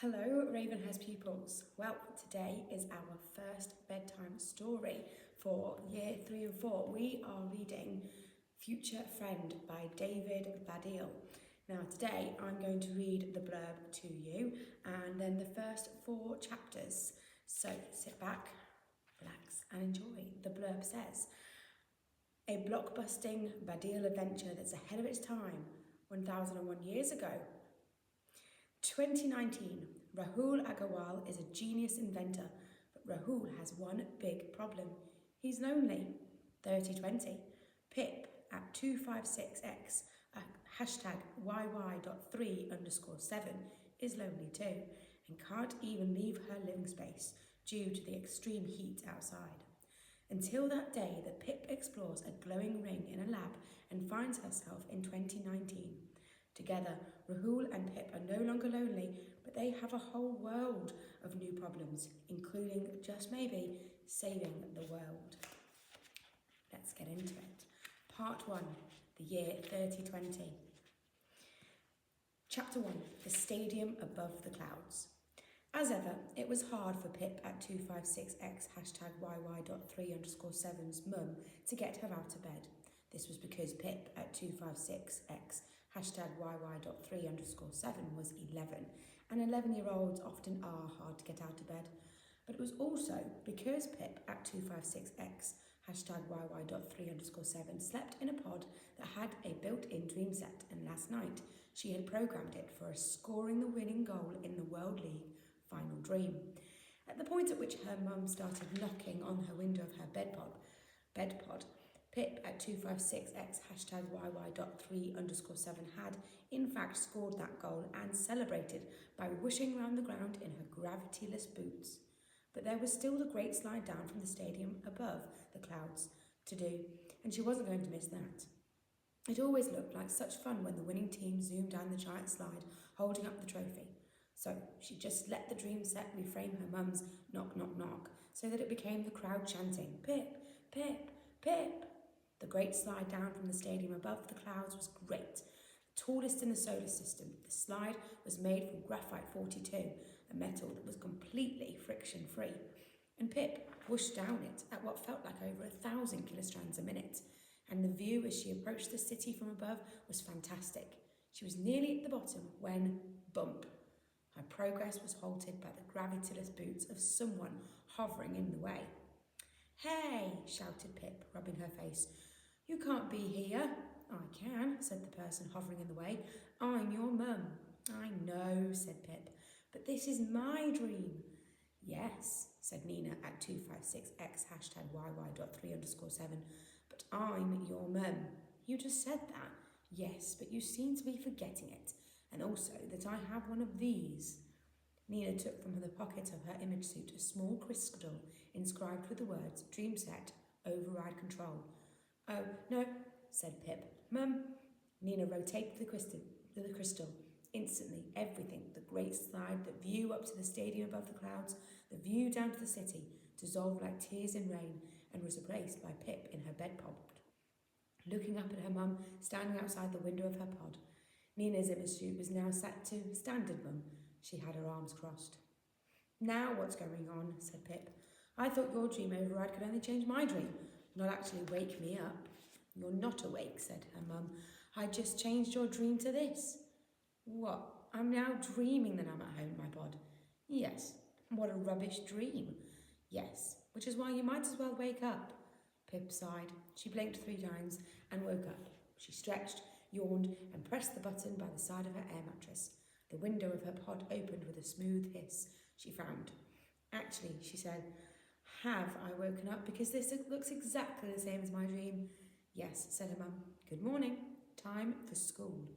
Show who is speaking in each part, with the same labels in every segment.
Speaker 1: Hello Ravenhurst pupils. Well, today is our first bedtime story for year 3 and 4. We are reading Future Friend by David Baddeil. Now today I'm going to read the blurb to you and then the first 4 chapters. So sit back, relax and enjoy. The blurb says, a blockbusting Baddeil adventure that's ahead of its time 1001 years ago. 2019, Rahul Agarwal is a genius inventor, but Rahul has one big problem. He's lonely. 3020, Pip at 256x, hashtag YY.3_7 is lonely too, and can't even leave her living space due to the extreme heat outside. Until that day that Pip explores a glowing ring in a lab and finds herself in 2019. Together, Rahul and Pip are no longer lonely, but they have a whole world of new problems, including, just maybe, saving the world. Let's get into it. Part 1, the year 3020. Chapter 1, the stadium above the clouds. As ever, it was hard for Pip at 256x, hashtag YY.3_7's mum to get her out of bed. This was because Pip at 256x, hashtag YY.3_7 was 11, and 11-year-olds often are hard to get out of bed. But it was also because Pip at 256x, hashtag YY.3_7 slept in a pod that had a built-in dream set, and last night she had programmed it for scoring the winning goal in the World League final dream. At the point at which her mum started knocking on her window of her bed pod, Pip at 256x, hashtag YY.3_7 had in fact scored that goal and celebrated by whooshing around the ground in her gravityless boots. But there was still the great slide down from the stadium above the clouds to do, and she wasn't going to miss that. It always looked like such fun when the winning team zoomed down the giant slide holding up the trophy. So she just let the dream set reframe her mum's knock, knock, knock, so that it became the crowd chanting, Pip, Pip, Pip. The great slide down from the stadium above the clouds was great, the tallest in the solar system. The slide was made from graphite 42, a metal that was completely friction-free, and Pip whooshed down it at what felt like over 1,000 kilostrands a minute, and the view as she approached the city from above was fantastic. She was nearly at the bottom when, bump, her progress was halted by the gravityless boots of someone hovering in the way. Hey, shouted Pip, rubbing her face. You can't be here. I can, said the person hovering in the way. I'm your mum. I know, said Pip, but this is my dream. Yes, said Nina at 256x, hashtag YY.3_7, but I'm your mum. You just said that. Yes, but you seem to be forgetting it. And also that I have one of these. Nina took from the pocket of her image suit a small crystal inscribed with the words, Dream Set, Override Control. Oh, no, said Pip. Mum. Nina rotated the crystal. Instantly, everything, the great slide, the view up to the stadium above the clouds, the view down to the city, dissolved like tears in rain and was replaced by Pip in her bed pod, looking up at her mum standing outside the window of her pod. Nina's image suit was now set to standard mum. She had her arms crossed. Now what's going on, said Pip. I thought your dream override could only change my dream, not actually wake me up. You're not awake, said her mum. I just changed your dream to this. What? I'm now dreaming that I'm at home in my pod. Yes. What a rubbish dream. Yes, which is why you might as well wake up. Pip sighed. She blinked 3 times and woke up. She stretched, yawned and pressed the button by the side of her air mattress. The window of her pod opened with a smooth hiss. She frowned. Actually, she said, have I woken up because this looks exactly the same as my dream? Yes, said her mum. Good morning. Time for school.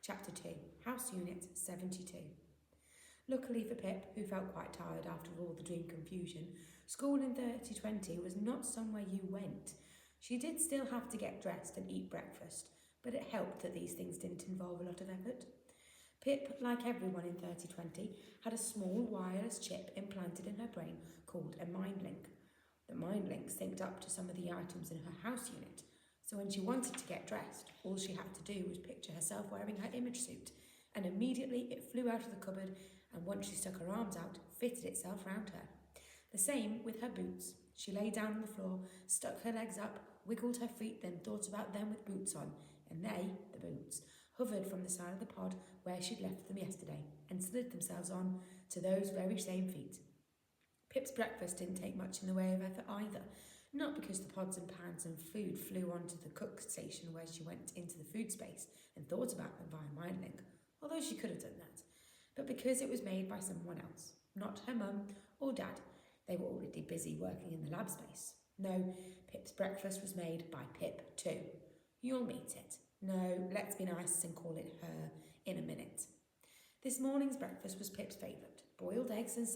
Speaker 1: Chapter 2, House Unit 72. Luckily for Pip, who felt quite tired after all the dream confusion, school in 3020 was not somewhere you went. She did still have to get dressed and eat breakfast, but it helped that these things didn't involve a lot of effort. Pip, like everyone in 3020, had a small wireless chip implanted in her brain called a mind link. The mind link synced up to some of the items in her house unit, so when she wanted to get dressed, all she had to do was picture herself wearing her image suit and immediately it flew out of the cupboard, and once she stuck her arms out, fitted itself round her. The same with her boots. She lay down on the floor, stuck her legs up, wiggled her feet, then thought about them with boots on, and they, the boots, hovered from the side of the pod where she'd left them yesterday, and slid themselves on to those very same feet. Pip's breakfast didn't take much in the way of effort either, not because the pods and pans and food flew onto the cook station where she went into the food space and thought about them via mind link, although she could have done that, but because it was made by someone else, not her mum or dad. They were already busy working in the lab space. No, Pip's breakfast was made by Pip too. You'll meet it. No, let's be nice and call it her in a minute. This morning's breakfast was Pip's favourite, boiled eggs and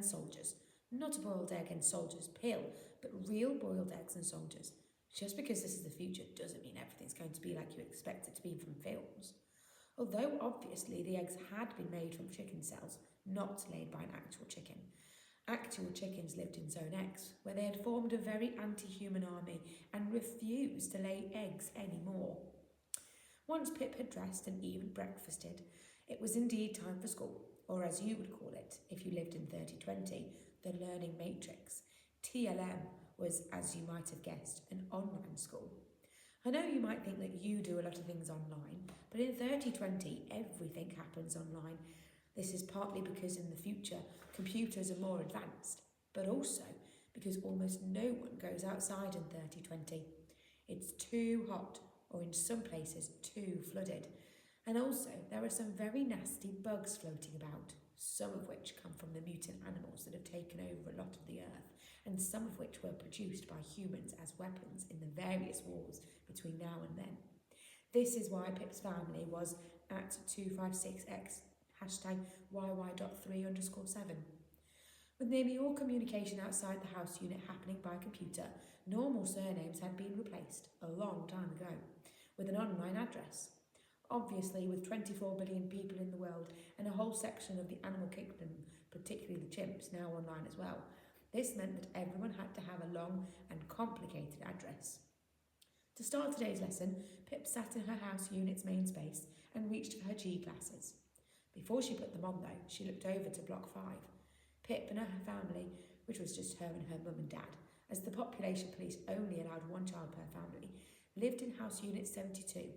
Speaker 1: soldiers. Not a boiled egg and soldiers pill, but real boiled eggs and soldiers. Just because this is the future doesn't mean everything's going to be like you expect it to be from films. Although obviously the eggs had been made from chicken cells, not laid by an actual chicken. Actual chickens lived in Zone X, where they had formed a very anti-human army and refused to lay eggs anymore. Once Pip had dressed and even breakfasted, it was indeed time for school, or as you would call it, if you lived in 3020, the Learning Matrix. TLM was, as you might have guessed, an online school. I know you might think that you do a lot of things online, but in 3020, everything happens online. This is partly because in the future, computers are more advanced, but also because almost no one goes outside in 3020. It's too hot, or in some places too flooded. And also, there are some very nasty bugs floating about, some of which come from the mutant animals that have taken over a lot of the earth, and some of which were produced by humans as weapons in the various wars between now and then. This is why Pip's family was at 256x #YY.3_7. With nearly all communication outside the house unit happening by computer, normal surnames had been replaced a long time ago with an online address. Obviously, with 24 billion people in the world and a whole section of the animal kingdom, particularly the chimps, now online as well, this meant that everyone had to have a long and complicated address. To start today's lesson, Pip sat in her house unit's main space and reached for her G glasses. Before she put them on though, she looked over to Block 5. Pip and her family, which was just her and her mum and dad, as the population police only allowed one child per family, lived in house unit 72.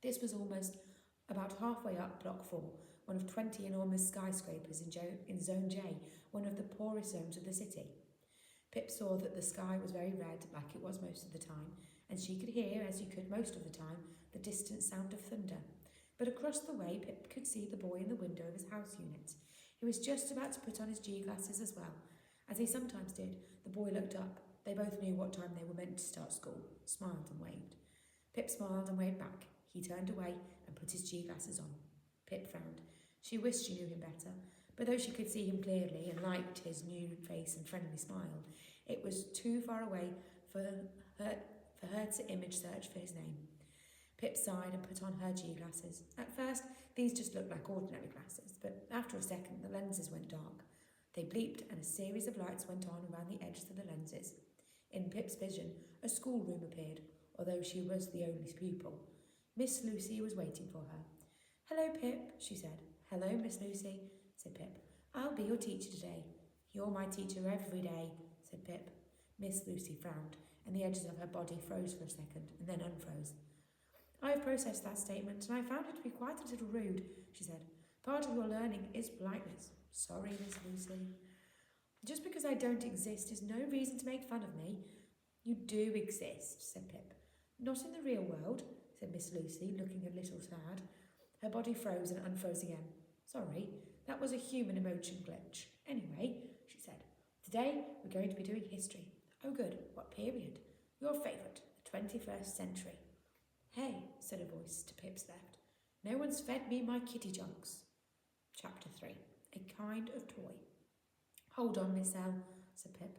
Speaker 1: This was almost about halfway up Block 4, one of 20 enormous skyscrapers in Zone J, one of the poorest zones of the city. Pip saw that the sky was very red, like it was most of the time, and she could hear, as you could most of the time, the distant sound of thunder. But across the way, Pip could see the boy in the window of his house unit. He was just about to put on his G glasses as well. As he sometimes did, the boy looked up. They both knew what time they were meant to start school, smiled and waved. Pip smiled and waved back. He turned away and put his G glasses on. Pip frowned. She wished she knew him better, but though she could see him clearly and liked his new face and friendly smile, it was too far away for her to image search for his name. Pip sighed and put on her G glasses. At first, these just looked like ordinary glasses, but after a second, the lenses went dark. They bleeped and a series of lights went on around the edges of the lenses. In Pip's vision, a schoolroom appeared, although she was the only pupil. Miss Lucy was waiting for her. "Hello, Pip," she said. "Hello, Miss Lucy," said Pip. "I'll be your teacher today." "You're my teacher every day," said Pip. Miss Lucy frowned, and the edges of her body froze for a second, and then unfroze. "I've processed that statement, and I found it to be quite a little rude," she said. "Part of your learning is politeness." "Sorry, Miss Lucy." "Just because I don't exist is no reason to make fun of me." "You do exist," said Pip. "Not in the real world," said Miss Lucy, looking a little sad. Her body froze and unfroze again. "Sorry, that was a human emotion glitch. Anyway," she said, "today we're going to be doing history." "Oh good, what period?" "Your favourite, the 21st century." "Hey," said a voice to Pip's left. "No one's fed me my kitty junks." Chapter 3. A kind of toy. "Hold on, Miss L," said Pip.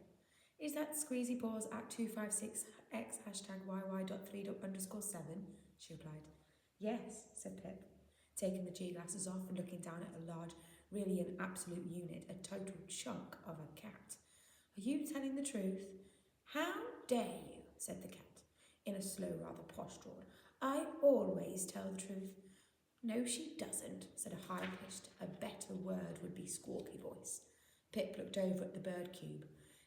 Speaker 1: "Is that squeezy paws at 256x #YY.3_7? She replied. "Yes," said Pip, taking the G glasses off and looking down at a large, really an absolute unit, a total chunk of a cat. "Are you telling the truth?" "How dare you," said the cat, in a slow, rather posh drawl. "I always tell the truth." No, she doesn't, said a high-pitched, a better word would be squawky voice. Pip looked over at the bird cube.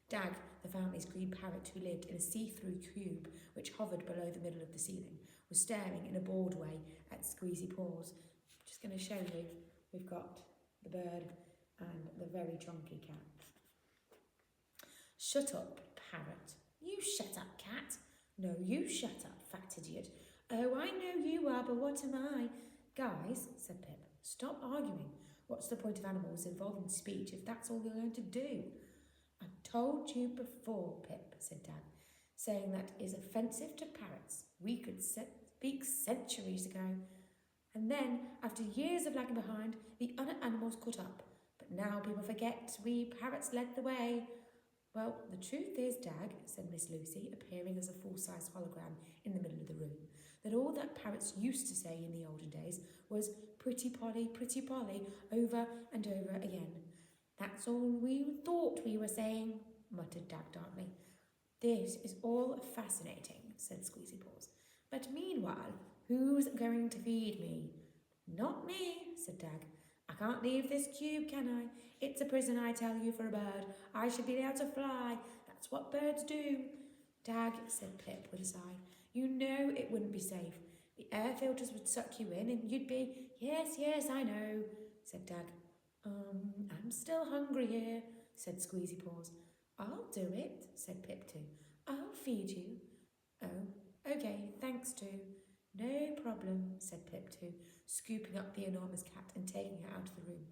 Speaker 1: Dag, the family's green parrot who lived in a see-through cube which hovered below the middle of the ceiling, was staring in a bored way at Squeezy Paws. I'm just going to show you, we've got the bird and the very chunky cat. Shut up, parrot. You shut up, cat. No, you shut up, fat idiot. Oh, I know you are, but what am I? Guys, said Pip, stop arguing. What's the point of animals involving speech if that's all you're going to do? I told you before, Pip, said Dad, saying that is offensive to parrots. We could speak centuries ago. And then, after years of lagging behind, the other animals caught up. But now people forget we parrots led the way. Well, the truth is, Dag, said Miss Lucy, appearing as a full-size hologram in the middle of the room, that all that parrots used to say in the olden days was pretty Polly, over and over again. That's all we thought we were saying, muttered Dag darkly. This is all fascinating, said Squeezy Paws. But meanwhile, who's going to feed me? Not me, said Dag. I can't leave this cube, can I? It's a prison, I tell you, for a bird. I should be able to fly. That's what birds do. Dag, said Pip with a sigh. You know it wouldn't be safe. The air filters would suck you in and you'd be... Yes, I know, said Dag. I'm still hungry here, said Squeezy Paws. I'll do it, said Pip too. I'll feed you. Oh, okay, thanks too. No problem, said Pip too, scooping up the enormous cat and taking her out of the room.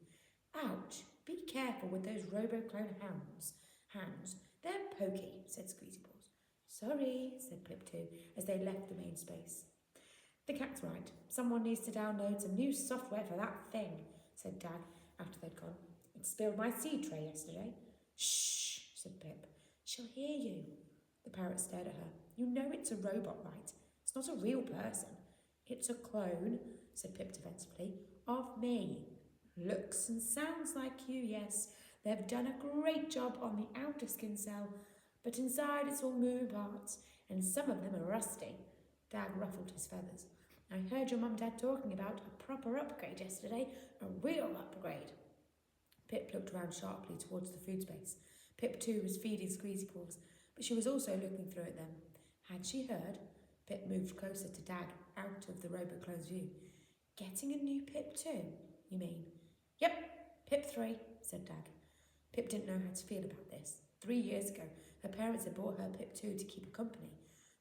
Speaker 1: Ouch, be careful with those robo-clone hands. They're pokey, said Squeezy Paws. Sorry, said Pip too, as they left the main space. The cat's right. Someone needs to download some new software for that thing, said Dag after they'd gone. It spilled my seed tray yesterday. Shh, said Pip. She'll hear you. The parrot stared at her. You know it's a robot, right? It's not a real person. It's a clone, said Pip defensively, of me. Looks and sounds like you, yes. They've done a great job on the outer skin cell, but inside it's all moving parts, and some of them are rusty. Dag ruffled his feathers. I heard your mum and dad talking about a proper upgrade yesterday, a real upgrade. Pip looked round sharply towards the food space. Pip too was feeding Squeezy Paws, but she was also looking through at them. Had she heard? Pip moved closer to Dag, out of the roboclone's view. Getting a new Pip too, you mean? Yep, Pip 3, said Dag. Pip didn't know how to feel about this. 3 years ago, her parents had bought her Pip 2 to keep her company.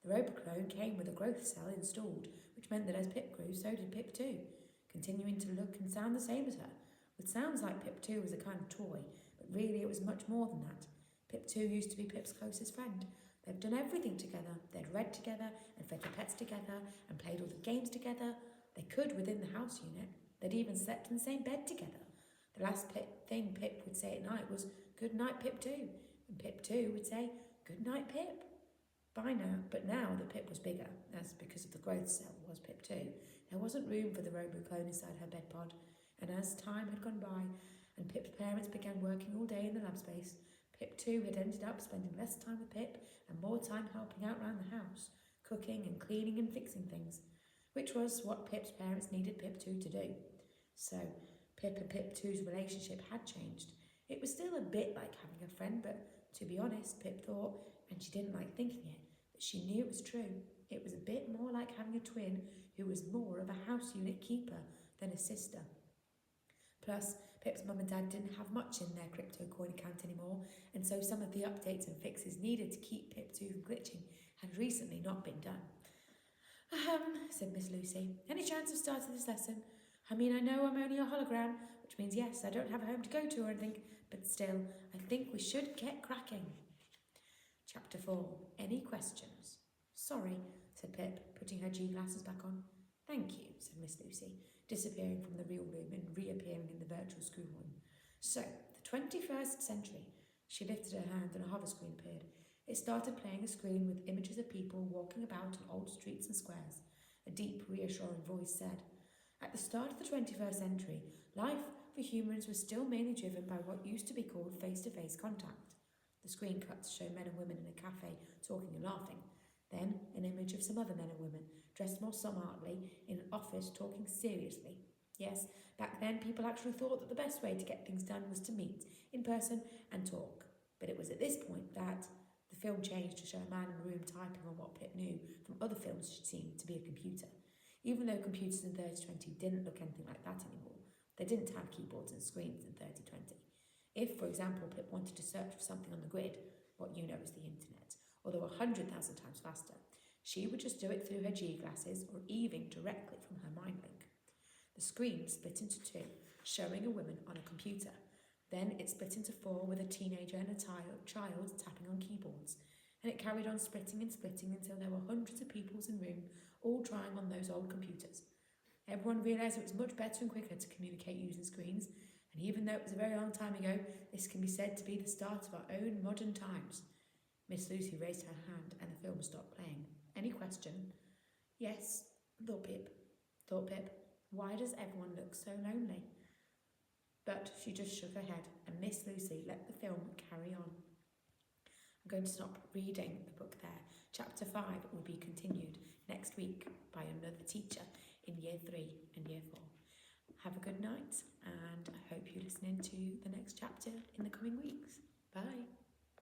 Speaker 1: The roboclone came with a growth cell installed, which meant that as Pip grew, so did Pip 2, continuing to look and sound the same as her. It sounds like Pip 2 was a kind of toy, but really it was much more than that. Pip 2 used to be Pip's closest friend. They'd done everything together. They'd read together and fed the pets together and played all the games together. They could within the house unit. They'd even slept in the same bed together. The last thing Pip would say at night was, "Good night, Pip 2. And Pip 2 would say, "Good night, Pip." But now that Pip was bigger, as because of the growth cell was Pip 2, there wasn't room for the roboclone inside her bed pod. And as time had gone by and Pip's parents began working all day in the lab space, Pip 2 had ended up spending less time with Pip and more time helping out around the house, cooking and cleaning and fixing things, which was what Pip's parents needed Pip 2 to do. So Pip and Pip 2's relationship had changed. It was still a bit like having a friend, but to be honest, Pip thought, and she didn't like thinking it, but she knew it was true. It was a bit more like having a twin who was more of a house unit keeper than a sister. Plus, Pip's mum and dad didn't have much in their crypto coin account anymore, and so some of the updates and fixes needed to keep Pip 2 from glitching had recently not been done. Said Miss Lucy. Any chance of starting this lesson? I mean, I know I'm only a hologram, which means yes, I don't have a home to go to or anything, but still, I think we should get cracking. Chapter 4. Any questions? Sorry, said Pip, putting her G-glasses back on. Thank you, said Miss Lucy, disappearing from the real room and reappearing in the virtual schoolroom. So, the 21st century. She lifted her hand and a hover screen appeared. It started playing a screen with images of people walking about in old streets and squares. A deep, reassuring voice said, At the start of the 21st century, life for humans was still mainly driven by what used to be called face-to-face contact. The screen cut to show men and women in a cafe talking and laughing. Then an image of some other men and women, dressed more smartly, in an office talking seriously. Yes, back then people actually thought that the best way to get things done was to meet in person and talk. But it was at this point that the film changed to show a man in a room typing on what Pip knew from other films she'd seen to be a computer. Even though computers in 3020 didn't look anything like that anymore, they didn't have keyboards and screens in 3020. If, for example, Pip wanted to search for something on the grid, what you know as the internet, although 100,000 times faster, she would just do it through her G glasses or even directly from her mind link. The screen split into two, showing a woman on a computer. Then it split into four with a teenager and a child tapping on keyboards. And it carried on splitting and splitting until there were hundreds of people in the room, all trying on those old computers. Everyone realised it was much better and quicker to communicate using screens, and even though it was a very long time ago, this can be said to be the start of our own modern times. Miss Lucy raised her hand and the film stopped playing. Any question? Yes, thought Pip. Why does everyone look so lonely? But she just shook her head and Miss Lucy let the film carry on. I'm going to stop reading the book there. Chapter 5 will be continued next week by another teacher in Year 3 and Year 4. Have a good night and I hope you listen in to the next chapter in the coming weeks. Bye.